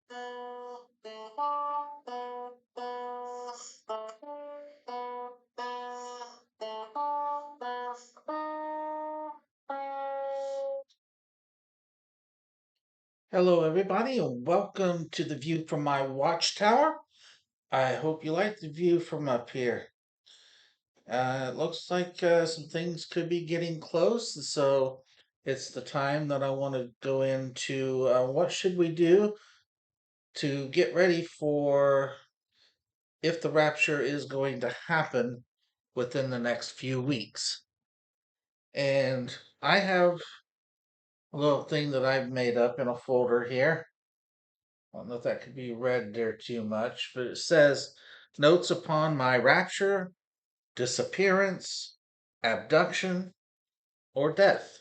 Hello, everybody, and welcome to the view from my watchtower. I hope you like the view from up here. It looks like some things could be getting close, so it's the time that I want to go into what should we do to get ready for if the rapture is going to happen within the next few weeks. And I have a little thing that I've made up in a folder here. I don't know if that could be read there too much, but it says notes upon my rapture, disappearance, abduction, or death.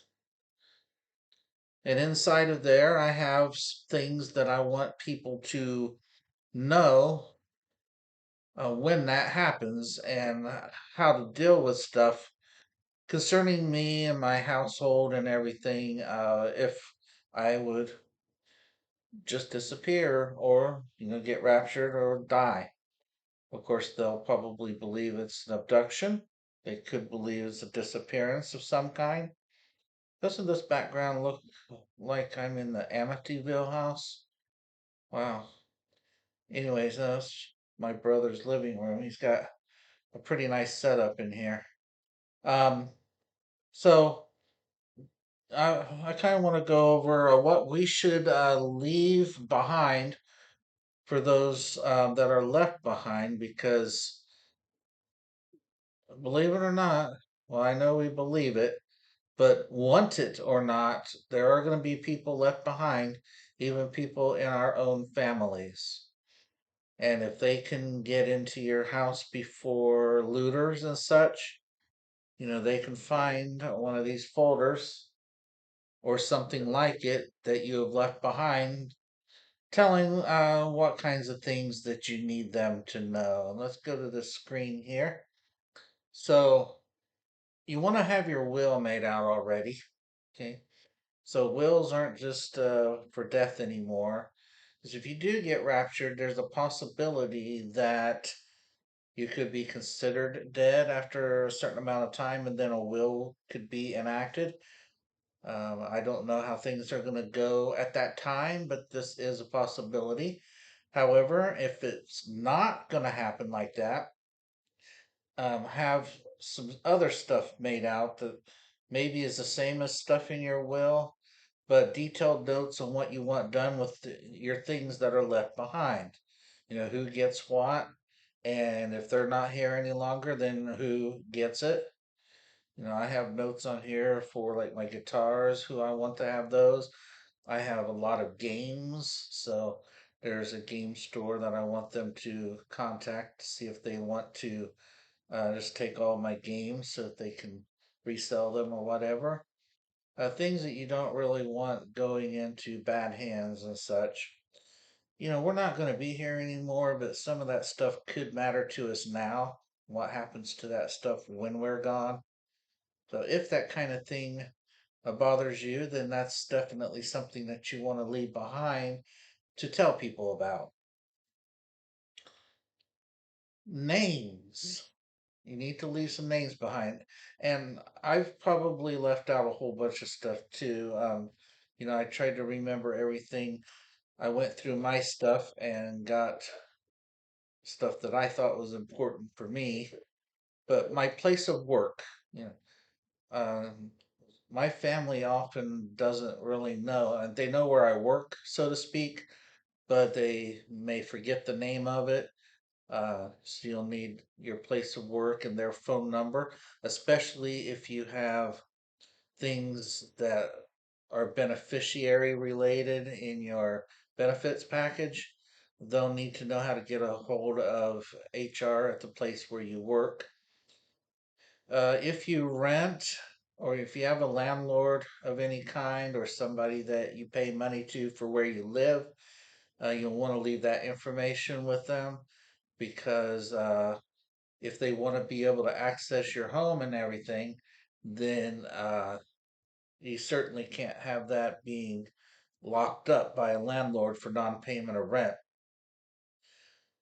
And inside of there, I have things that I want people to know when that happens and how to deal with stuff concerning me and my household and everything if I would just disappear or, get raptured or die. Of course, they'll probably believe it's an abduction. They could believe it's a disappearance of some kind. Doesn't this background look like I'm in the Amityville house? Wow. Anyways, that's my brother's living room. He's got a pretty nice setup in here. Um, so I kind of want to go over what we should leave behind for those that are left behind because believe it or not, well, I know we believe it, but want it or not, there are going to be people left behind, even people in our own families. And if they can get into your house before looters and such, they can find one of these folders or something like it that you have left behind, telling what kinds of things that you need them to know. Let's go to the screen here. So you want to have your will made out already. Okay. So wills aren't just for death anymore. Because if you do get raptured, there's a possibility that you could be considered dead after a certain amount of time, and then a will could be enacted. I don't know how things are going to go at that time, but this is a possibility. However, if it's not going to happen like that, have some other stuff made out that maybe is the same as stuff in your will, but detailed notes on what you want done with your things that are left behind. Who gets what, and if they're not here any longer, then who gets it. I have notes on here for like my guitars, who I want to have those. I have a lot of games, so there's a game store that I want them to contact to see if they want to just take all my games so that they can resell them or whatever. Things that you don't really want going into bad hands and such. We're not going to be here anymore, but some of that stuff could matter to us now. What happens to that stuff when we're gone? So if that kind of thing bothers you, then that's definitely something that you want to leave behind to tell people about. Names. You need to leave some names behind. And I've probably left out a whole bunch of stuff too. I tried to remember everything. I went through my stuff and got stuff that I thought was important for me. But my place of work, you know, um, my family often doesn't really know. And they know where I work, so to speak, but they may forget the name of it. So you'll need your place of work and their phone number, especially if you have things that are beneficiary related in your benefits package. They'll need to know how to get a hold of HR at the place where you work. If you rent or if you have a landlord of any kind or somebody that you pay money to for where you live, you'll want to leave that information with them because if they want to be able to access your home and everything, then you certainly can't have that being locked up by a landlord for non-payment of rent.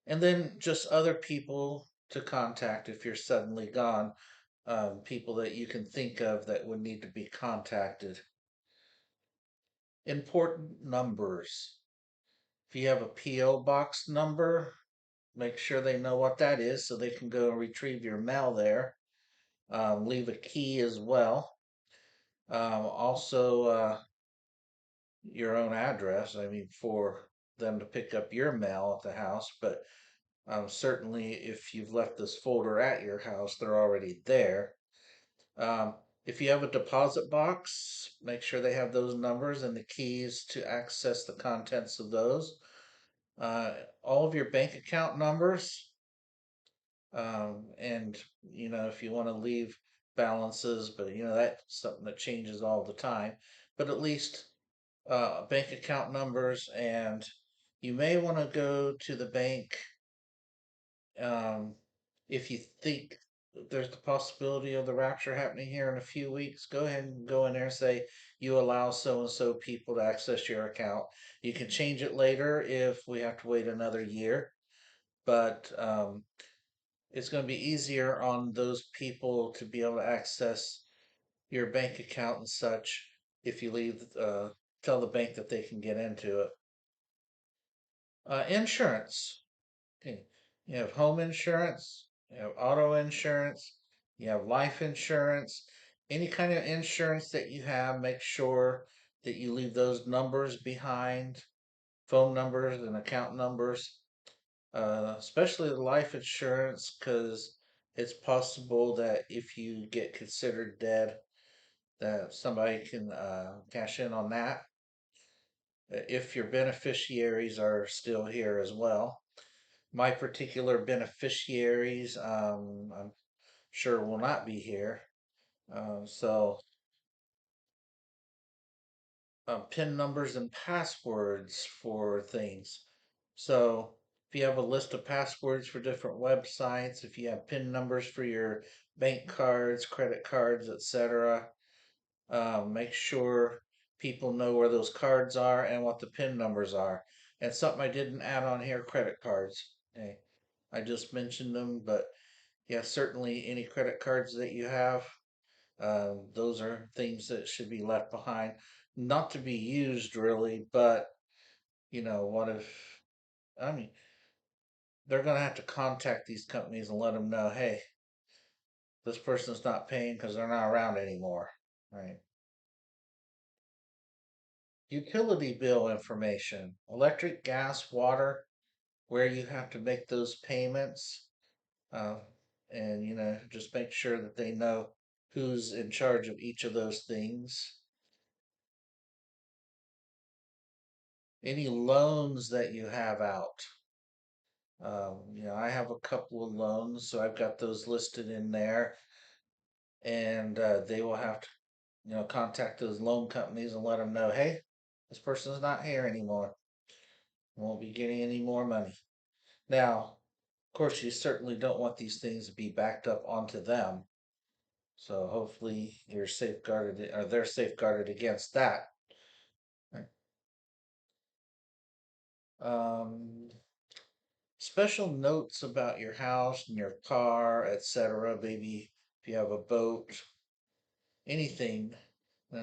And then just other people to contact if you're suddenly gone, people that you can think of that would need to be contacted. Important numbers. If you have a P.O. box number, make sure they know what that is so they can go and retrieve your mail there. Leave a key as well. Also, your own address, I mean, for them to pick up your mail at the house. But certainly, if you've left this folder at your house, they're already there. Um, if you have a deposit box, make sure they have those numbers and the keys to access the contents of those. All of your bank account numbers, and if you want to leave balances, but that's something that changes all the time. But at least bank account numbers, and you may want to go to the bank um, if you think there's the possibility of the rapture happening here in a few weeks. Go ahead and go in there and say you allow so and so people to access your account. You can change it later if we have to wait another year, but it's going to be easier on those people to be able to access your bank account and such if you tell the bank that they can get into it. Insurance. Okay. You have home insurance, you have auto insurance, you have life insurance. Any kind of insurance that you have, make sure that you leave those numbers behind, phone numbers and account numbers, especially the life insurance, because it's possible that if you get considered dead, that somebody can cash in on that if your beneficiaries are still here as well. My particular beneficiaries, I'm sure will not be here. So, PIN numbers and passwords for things. So, if you have a list of passwords for different websites, if you have PIN numbers for your bank cards, credit cards, etc., make sure people know where those cards are and what the PIN numbers are. And something I didn't add on here, credit cards. Okay. I just mentioned them, but yeah, certainly any credit cards that you have, those are things that should be left behind. Not to be used really, but what if, I mean, they're going to have to contact these companies and let them know, hey, this person's not paying because they're not around anymore. Right. Utility bill information, electric, gas, water, where you have to make those payments. Uh, and, just make sure that they know who's in charge of each of those things. Any loans that you have out. I have a couple of loans, so I've got those listed in there, and they will have to, contact those loan companies and let them know, hey, this person's not here anymore. Won't be getting any more money. Now, of course, you certainly don't want these things to be backed up onto them. So hopefully you're safeguarded, or they're safeguarded against that. Right. Um, Special notes about your house and your car, etc. Maybe if you have a boat, anything. Uh,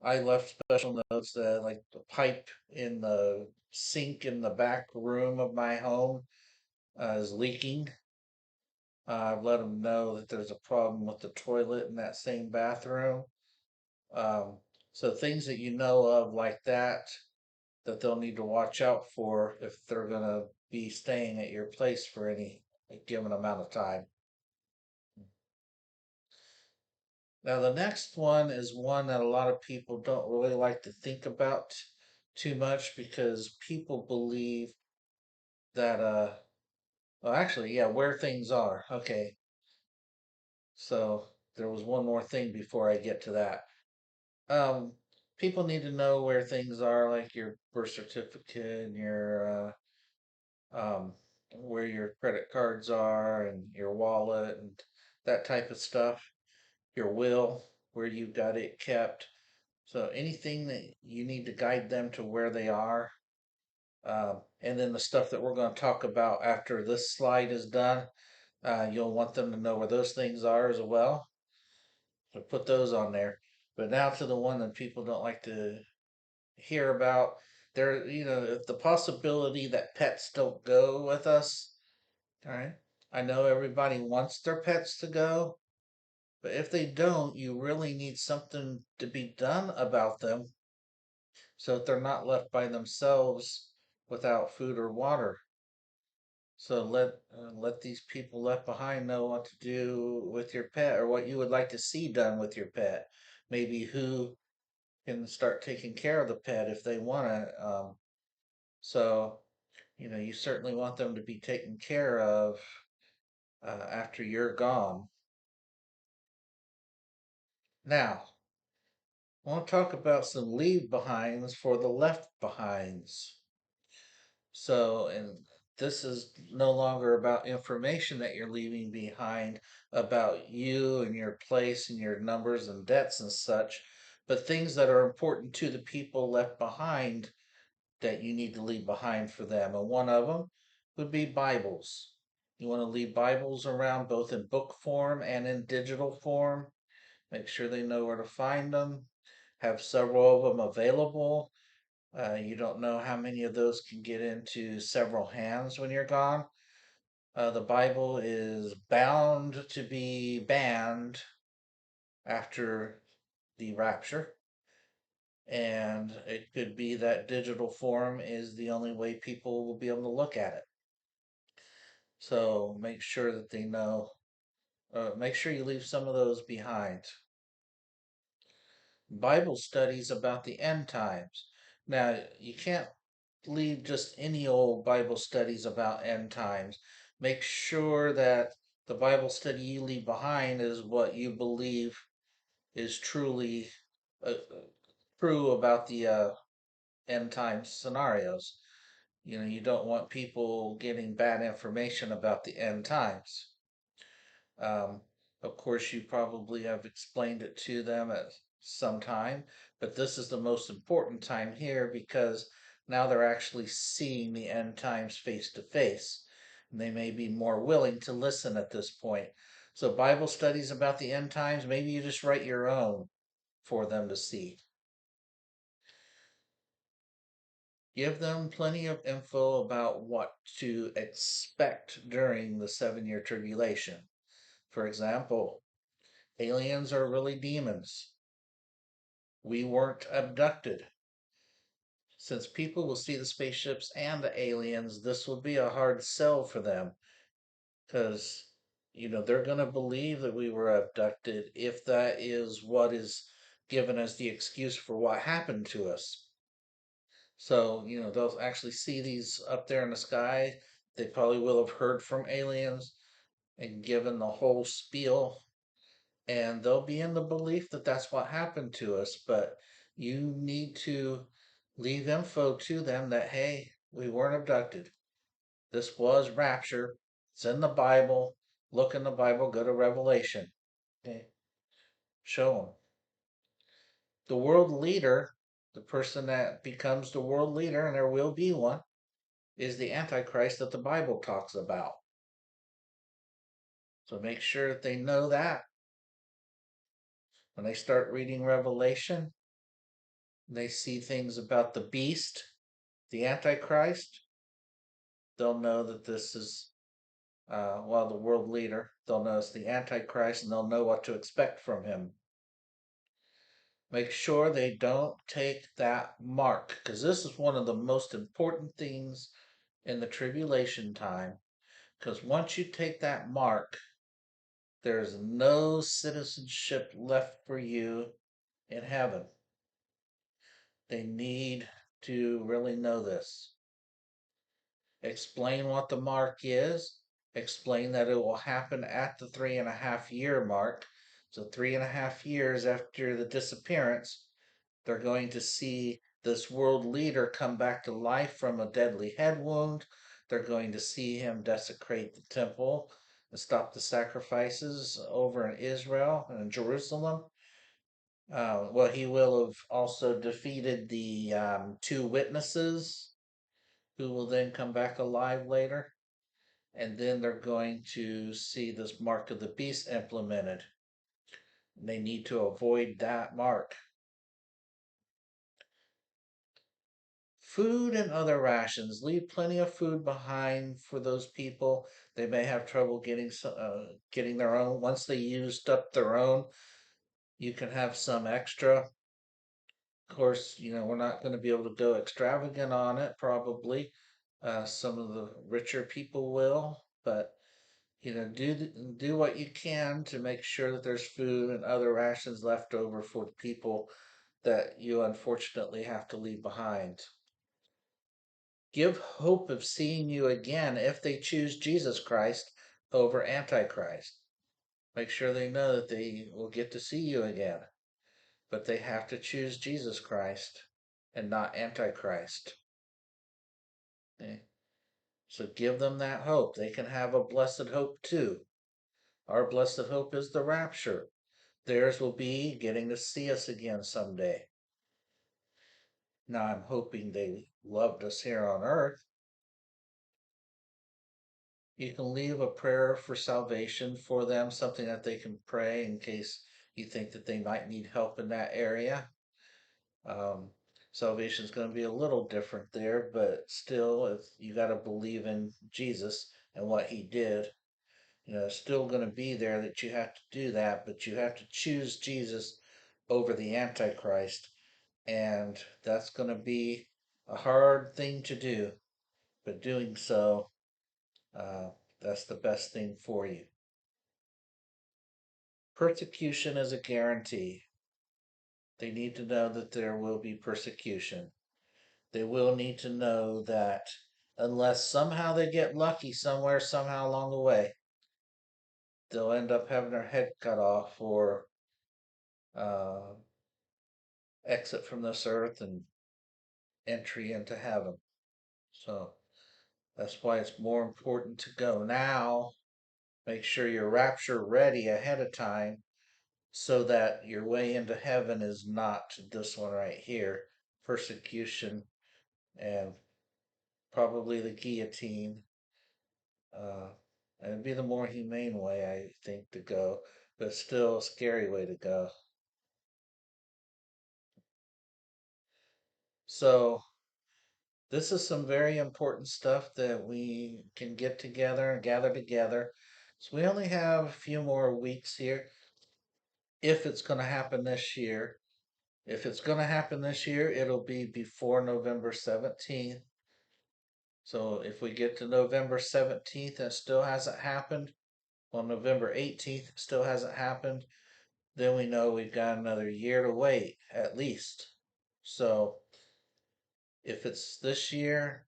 I left special notes that like the pipe in the sink in the back room of my home is leaking. I've let them know that there's a problem with the toilet in that same bathroom. Um, so things that you know of like that they'll need to watch out for if they're going to be staying at your place for any given amount of time. Now, the next one is one that a lot of people don't really like to think about too much because people believe that, well, actually, yeah, where things are. Okay, so there was one more thing before I get to that. Um, People need to know where things are, like your birth certificate and where your credit cards are and your wallet and that type of stuff. Your will, where you got it kept. So anything that you need to guide them to where they are, and then the stuff that we're going to talk about after this slide is done, you'll want them to know where those things are as well. So put those on there. But now to the one that people don't like to hear about. There, the possibility that pets don't go with us. All right. I know everybody wants their pets to go, but if they don't, you really need something to be done about them so that they're not left by themselves without food or water. So let these people left behind know what to do with your pet or what you would like to see done with your pet. Maybe who can start taking care of the pet if they want to. So you certainly want them to be taken care of after you're gone. Now, I want to talk about some leave behinds for the left behinds. And this is no longer about information that you're leaving behind about you and your place and your numbers and debts and such, but things that are important to the people left behind that you need to leave behind for them. And one of them would be Bibles. You want to leave Bibles around both in book form and in digital form. Make sure they know where to find them. Have several of them available. You don't know how many of those can get into several hands when you're gone. The Bible is bound to be banned after the rapture, and it could be that digital form is the only way people will be able to look at it. So make sure that they know. Make sure you leave some of those behind. Bible studies about the end times. Now, you can't leave just any old Bible studies about end times. Make sure that the Bible study you leave behind is what you believe is truly true about the end time scenarios. You don't want people getting bad information about the end times. Um, of course, you probably have explained it to them at some time, but this is the most important time here because now they're actually seeing the end times face to face. And they may be more willing to listen at this point. So, Bible studies about the end times, maybe you just write your own for them to see. Give them plenty of info about what to expect during the 7 year tribulation. For example, aliens are really demons. We weren't abducted. Since people will see the spaceships and the aliens, this will be a hard sell for them because, they're going to believe that we were abducted if that is what is given as the excuse for what happened to us. So, they'll actually see these up there in the sky. They probably will have heard from aliens and given the whole spiel, and they'll be in the belief that that's what happened to us. But you need to leave info to them that, hey, we weren't abducted. This was rapture. It's in the Bible. Look in the Bible, go to Revelation. Okay, show them. The world leader, the person that becomes the world leader, and there will be one, is the Antichrist that the Bible talks about. So make sure that they know that. When they start reading Revelation, they see things about the beast, the Antichrist, they'll know that this is, the world leader. They'll know it's the Antichrist and they'll know what to expect from him. Make sure they don't take that mark, because this is one of the most important things in the tribulation time. Because once you take that mark, there's no citizenship left for you in heaven. They need to really know this. Explain what the mark is. Explain that it will happen at the 3.5 year mark. So, 3.5 years after the disappearance, they're going to see this world leader come back to life from a deadly head wound. They're going to see him desecrate the temple and stop the sacrifices over in Israel and in Jerusalem. Well, he will have also defeated the two witnesses who will then come back alive later. And then they're going to see this mark of the beast implemented. They need to avoid that mark. Food and other rations. Leave plenty of food behind for those people. They may have trouble getting their own. Once they used up their own, you can have some extra. Of course, we're not going to be able to go extravagant on it, probably. Some of the richer people will, but do what you can to make sure that there's food and other rations left over for the people that you unfortunately have to leave behind. Give hope of seeing you again if they choose Jesus Christ over Antichrist. Make sure they know that they will get to see you again, but they have to choose Jesus Christ and not Antichrist. Okay? So give them that hope. They can have a blessed hope too. Our blessed hope is the rapture. Theirs will be getting to see us again someday. Now, I'm hoping they loved us here on earth. You can leave a prayer for salvation for them, something that they can pray in case you think that they might need help in that area. Um, Salvation is going to be a little different there, but still, you got to believe in Jesus and what he did. It's still going to be there that you have to do that, but you have to choose Jesus over the Antichrist. And that's going to be a hard thing to do, but doing so, uh, that's the best thing for you. Persecution is a guarantee. They need to know that there will be persecution. They will need to know that unless somehow they get lucky somewhere, somehow along the way, they'll end up having their head cut off or uh, exit from this earth and entry into heaven. So that's why it's more important to go now. Make sure you're rapture ready ahead of time so that your way into heaven is not this one right here, persecution and probably the guillotine. Uh, and it'd be the more humane way, I think, to go, but still a scary way to go. So, this is some very important stuff that we can get together and gather together. So, we only have a few more weeks here if it's going to happen this year. If it's going to happen this year, it'll be before November 17th. So if we get to November 17th and it still hasn't happened, well, November 18th still hasn't happened, then we know we've got another year to wait at least. So if it's this year,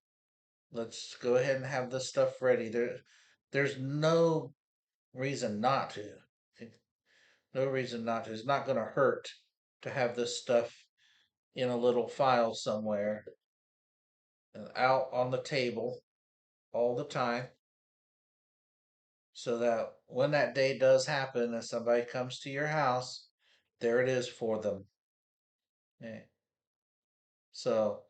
let's go ahead and have this stuff ready. There's no reason not to. No reason not to. It's not going to hurt to have this stuff in a little file somewhere and out on the table all the time so that when that day does happen and somebody comes to your house, there it is for them. Yeah. So,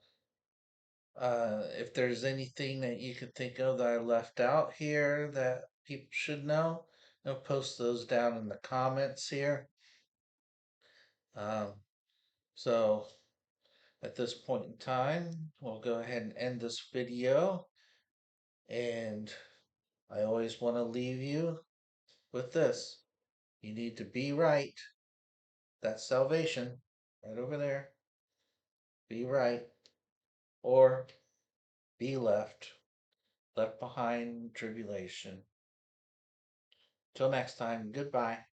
if there's anything that you could think of that I left out here that people should know, post those down in the comments here. Um, so, at this point in time, we'll go ahead and end this video. And I always want to leave you with this. You need to be right. That's salvation, right over there. Be right or be left behind in tribulation. Till next time, goodbye.